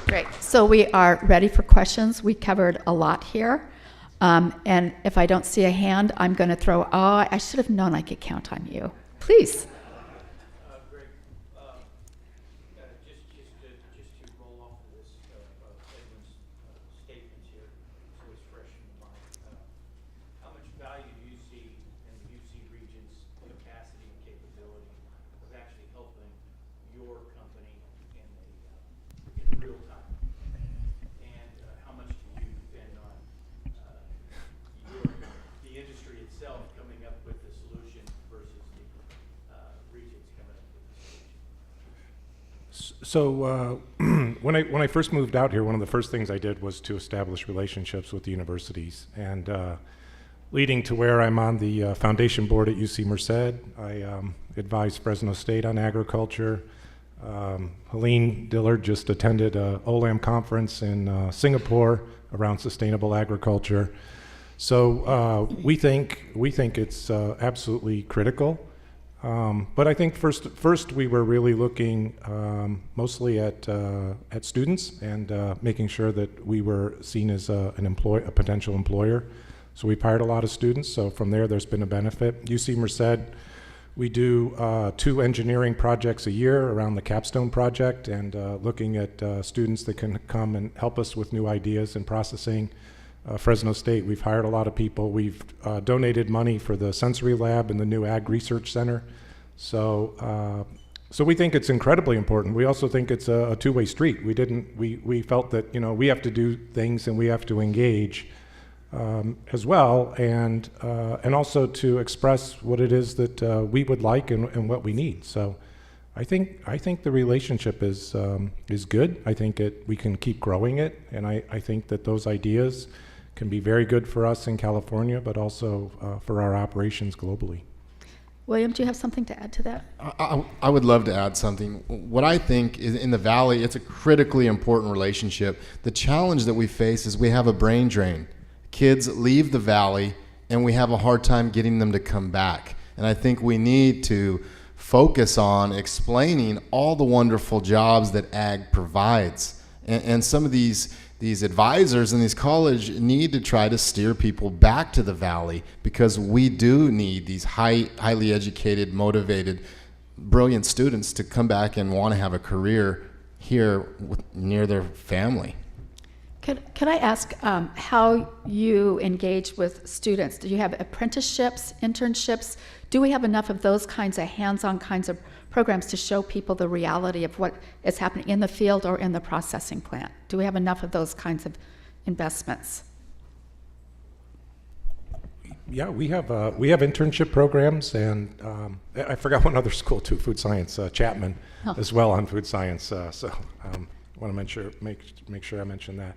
Great. So we are ready for questions. We covered a lot here. And if I don't see a hand, I'm going to throw, I should have known I could count on you. Please. Greg, just to roll off of this, Edwin's statements here, so it's fresh in the mind. How much value do you see in the UC Regents' capacity and capability of actually helping your company in real time? And how much do you depend on the industry itself coming up with the solution versus the Regents coming up with the solution? So when I first moved out here, one of the first things I did was to establish relationships with the universities, and leading to where I'm on the foundation board at UC Merced. I advised Fresno State on agriculture. Helene Dillard just attended a OLAM conference in Singapore around sustainable agriculture. So we think it's absolutely critical. But I think first we were really looking mostly at students and making sure that we were seen as a potential employer. So we've hired a lot of students. So from there's been a benefit. UC Merced, we do 2 engineering projects a year around the Capstone project, and looking at students that can come and help us with new ideas and processing. Fresno State, we've hired a lot of people. We've donated money for the sensory lab and the new Ag Research Center. So we think it's incredibly important. We also think it's a two-way street. We felt that, we have to do things and we have to engage as well, and also to express what it is that we would like and what we need. So I think the relationship is good. I think we can keep growing it, and I think that those ideas can be very good for us in California, but also for our operations globally. William, do you have something to add to that? I would love to add something. What I think is in the Valley, it's a critically important relationship. The challenge that we face is we have a brain drain. Kids leave the Valley and we have a hard time getting them to come back. And I think we need to focus on explaining all the wonderful jobs that ag provides. And some of these advisors in these colleges need to try to steer people back to the Valley, because we do need these highly educated, motivated, brilliant students to come back and want to have a career here near their family. Could I ask how you engage with students? Do you have apprenticeships, internships? Do we have enough of those kinds of hands-on kinds of programs to show people the reality of what is happening in the field or in the processing plant? Do we have enough of those kinds of investments? Yeah, we have internship programs, and I forgot one other school too, food science, Chapman, as well on food science. So want to make sure I mention that.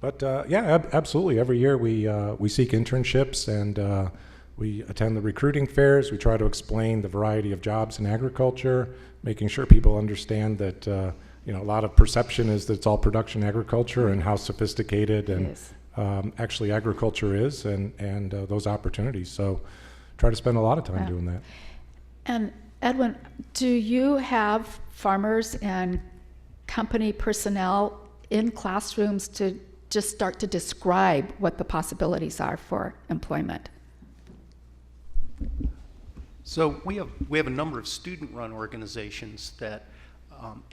But yeah, absolutely. Every year we seek internships, and we attend the recruiting fairs. We try to explain the variety of jobs in agriculture, making sure people understand that a lot of perception is that it's all production agriculture, and how sophisticated and actually agriculture is, and those opportunities. So try to spend a lot of time doing that. And Edwin, do you have farmers and company personnel in classrooms to just start to describe what the possibilities are for employment? So we have a number of student-run organizations that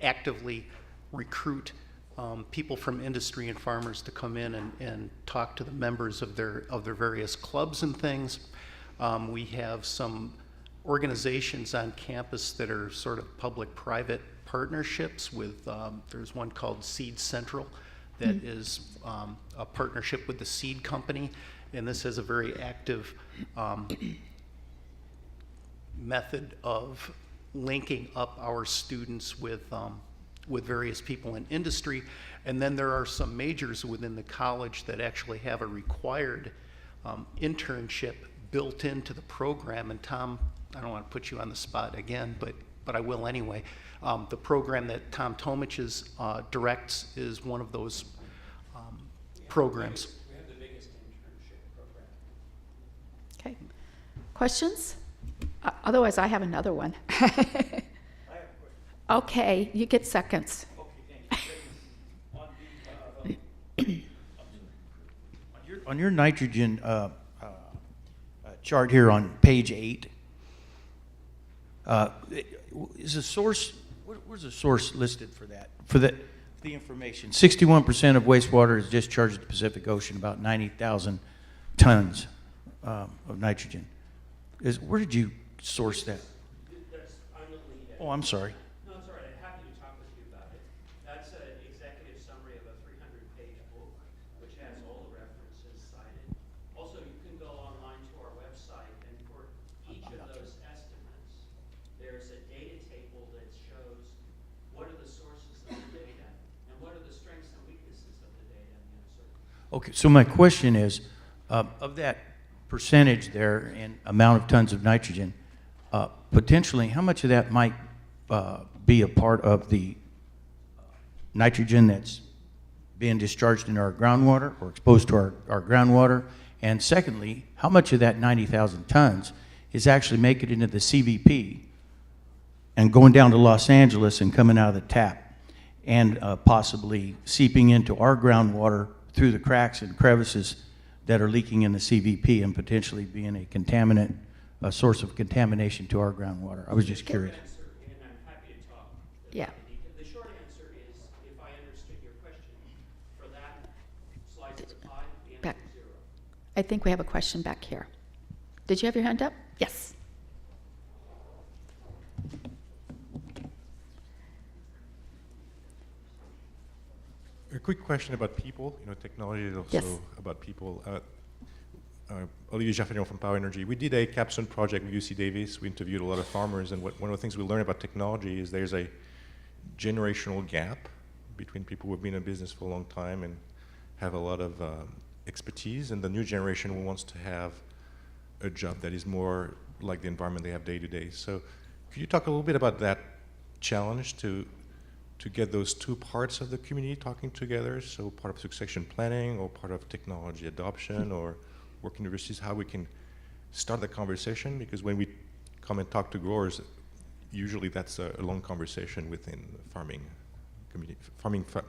actively recruit people from industry and farmers to come in and talk to the members of their various clubs and things. We have some organizations on campus that are sort of public-private partnerships with, there's one called Seed Central that is a partnership with the seed company, and this is a very active method of linking up our students with various people in industry. And then there are some majors within the college that actually have a required internship built into the program. And Tom, I don't want to put you on the spot again, but I will anyway. The program that Tom Tomich directs is one of those programs. We have the biggest internship program. Okay. Questions? Otherwise, I have another one. I have a question. Okay, you get seconds. Okay, thank you. On On your nitrogen chart here on page 8, is the source, where's the source listed for that? For the information, 61% of wastewater is discharged to the Pacific Ocean, about 90,000 tons of nitrogen. Where did you source that? That's, I'm the lead. Oh, I'm sorry. No, it's all right. I'm happy to talk with you about it. That's an executive summary of a 300-page book, which has all the references cited. Also, you can go online to our website, and for each of those estimates, there's a data table that shows what are the sources of the data, and what are the strengths and weaknesses of the data and the uncertainty. Okay, so my question is, of that percentage there and amount of tons of nitrogen, potentially, how much of that might be a part of the nitrogen that's being discharged in our groundwater or exposed to our groundwater? And secondly, how much of that 90,000 tons is actually making it into the CVP and going down to Los Angeles and coming out of the tap and possibly seeping into our groundwater through the cracks and crevices that are leaking in the CVP and potentially being a contaminant, a source of contamination to our groundwater? I was just curious. Answer, and I'm happy to talk. Yeah. The short answer is, if I understood your question, for that slice of the pie, the answer Back. is 0. I think we have a question back here. Did you have your hand up? Yes. A quick question about people. Technology is also Yes. about people. Olivier Jaffagnon from Power Energy. We did a capstone project with UC Davis. We interviewed a lot of farmers, and one of the things we learned about technology is there's a generational gap between people who have been in business for a long time and have a lot of expertise, and the new generation who wants to have a job that is more like the environment they have day to day. So could you talk a little bit about that challenge to get those two parts of the community talking together, so part of succession planning or part of technology adoption or working universities, how we can start the conversation? Because when we come and talk to growers, usually that's a long conversation within farming community,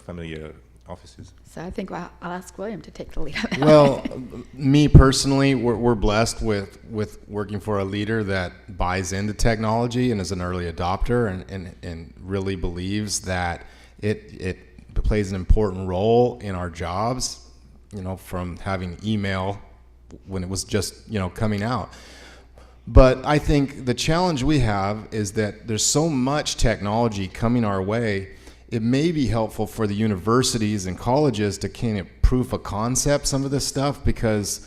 family offices. So I think I'll ask William to take the lead on that. Well, me personally, we're blessed with working for a leader that buys into technology and is an early adopter and really believes that it plays an important role in our jobs, from having email when it was just, coming out. But I think the challenge we have is that there's so much technology coming our way. It may be helpful for the universities and colleges to kind of proof of concept some of this stuff, because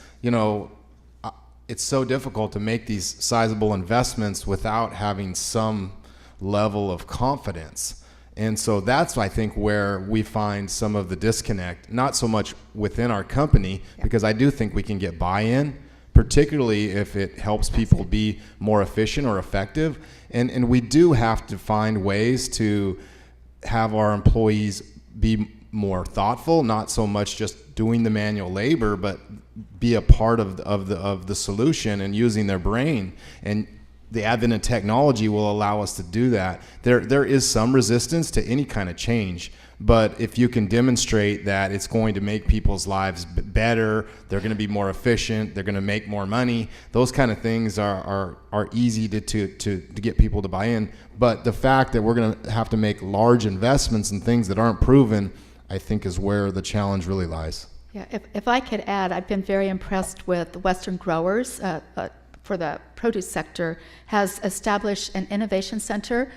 it's so difficult to make these sizable investments without having some level of confidence. And so that's, I think, where we find some of the disconnect, not so much within our company, because I do think we can get buy-in, particularly if it helps people be more efficient or effective. And we do have to find ways to have our employees be more thoughtful, not so much just doing the manual labor, but be a part of the solution and using their brain. And the advent of technology will allow us to do that. There is some resistance to any kind of change, but if you can demonstrate that it's going to make people's lives better, they're going to be more efficient, they're going to make more money, those kind of things are easy to get people to buy in. But the fact that we're going to have to make large investments in things that aren't proven, I think, is where the challenge really lies. Yeah, if I could add, I've been very impressed with Western Growers for the produce sector, has established an innovation center.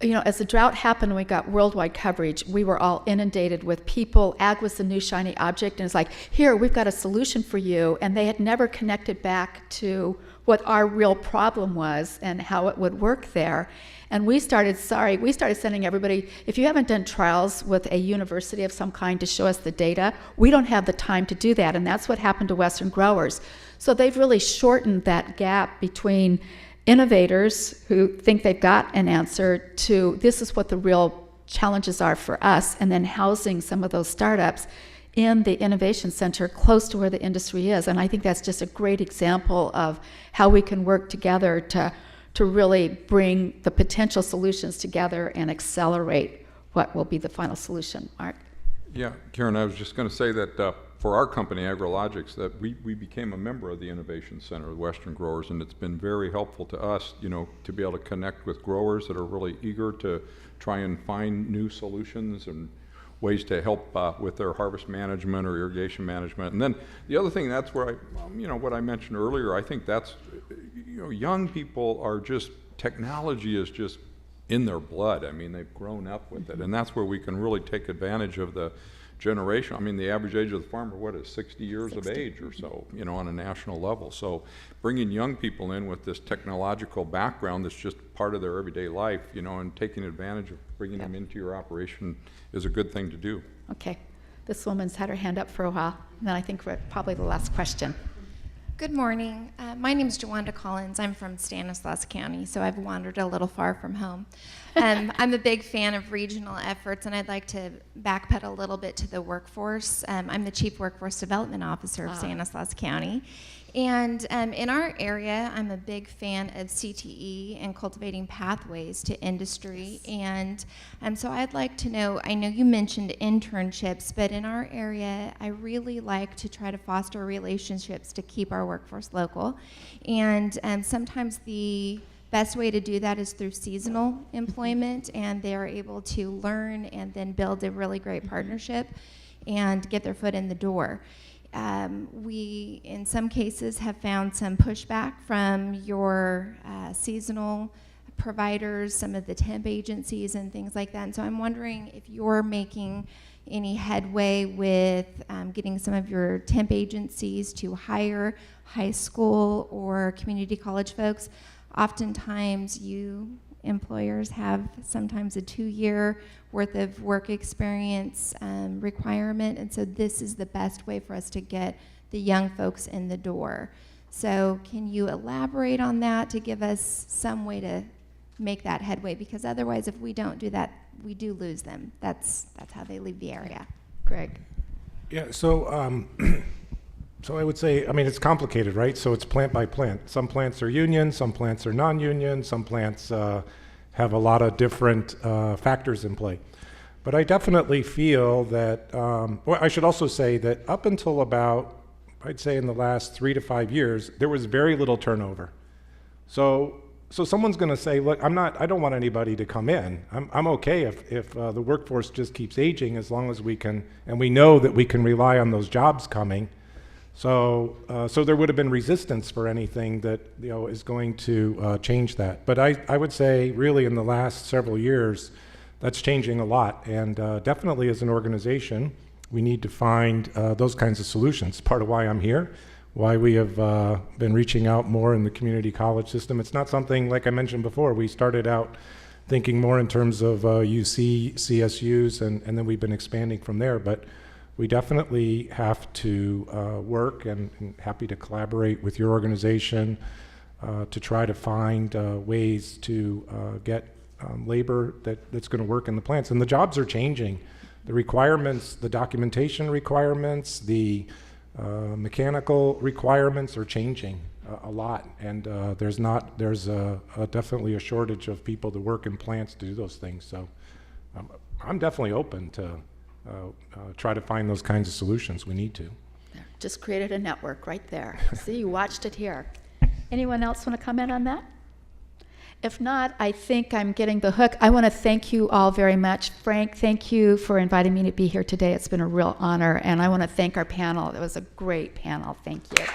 As the drought happened, we got worldwide coverage. We were all inundated with people. Ag was the new shiny object, and it's like, here, we've got a solution for you. And they had never connected back to what our real problem was and how it would work there. And we started sending everybody, if you haven't done trials with a university of some kind to show us the data, we don't have the time to do that. And that's what happened to Western Growers. So they've really shortened that gap between innovators who think they've got an answer to this is what the real challenges are for us, and then housing some of those startups in the innovation center close to where the industry is. And I think that's just a great example of how we can work together to really bring the potential solutions together and accelerate what will be the final solution. Mark? Yeah, Karen, I was just going to say that for our company, AgriLogix, that we became a member of the Innovation Center of Western Growers, and it's been very helpful to us, you know, to be able to connect with growers that are really eager to try and find new solutions and ways to help with their harvest management or irrigation management. And then the other thing, that's where you know, what I mentioned earlier, I think that's, you know, young people are just, technology is just in their blood. I mean, they've grown up with it, and that's where we can really take advantage of the generation. I mean, the average age of the farmer, what is 60 years of age or so, you know, on a national level. So bringing young people in with this technological background that's just part of their everyday life, you know, and taking advantage of bringing them into your operation is a good thing to do. Okay. This woman's had her hand up for a while, and then I think we're probably the last question. Good morning. My name is Jawanda Collins. I'm from Stanislaus County, so I've wandered a little far from home. I'm a big fan of regional efforts, and I'd like to backpedal a little bit to the workforce. I'm the Chief Workforce Development Officer of Stanislaus County. And in our area, I'm a big fan of CTE and cultivating pathways to industry. And so I'd like to know, I know you mentioned internships, but in our area, I really like to try to foster relationships to keep our workforce local. And sometimes the best way to do that is through seasonal employment, and they're able to learn and then build a really great partnership and get their foot in the door. We, in some cases, have found some pushback from your seasonal providers, some of the temp agencies and things like that. And so I'm wondering if you're making any headway with getting some of your temp agencies to hire high school or community college folks. Oftentimes, you employers have sometimes a 2-year worth of work experience requirement, and so this is the best way for us to get the young folks in the door. So can you elaborate on that to give us some way to make that headway? Because otherwise, if we don't do that, we do lose them. That's how they leave the area. Greg. Yeah, so so I would say, I mean, it's complicated, right? So it's plant by plant. Some plants are union, some plants are non-union, some plants have a lot of different factors in play. But I definitely feel that, well, I should also say that up until about, I'd say in the last 3 to 5 years, there was very little turnover. So someone's going to say, look, I don't want anybody to come in. I'm okay if the workforce just keeps aging, as long as we can, and we know that we can rely on those jobs coming. So there would have been resistance for anything that, you know, is going to change that. But I would say really in the last several years, that's changing a lot. And definitely as an organization, we need to find those kinds of solutions. Part of why I'm here, why we have been reaching out more in the community college system. It's not something, like I mentioned before, we started out thinking more in terms of UC, CSUs, and then we've been expanding from there. But we definitely have to work, and happy to collaborate with your organization to try to find ways to get labor that's going to work in the plants. And the jobs are changing. The requirements, the documentation requirements, the mechanical requirements are changing a lot. And there's definitely a shortage of people to work in plants to do those things. So I'm definitely open to try to find those kinds of solutions. We need to. Just created a network right there. See, you watched it here. Anyone else want to comment on that? If not, I think I'm getting the hook. I want to thank you all very much. Frank, thank you for inviting me to be here today. It's been a real honor. And I want to thank our panel. It was a great panel. Thank you.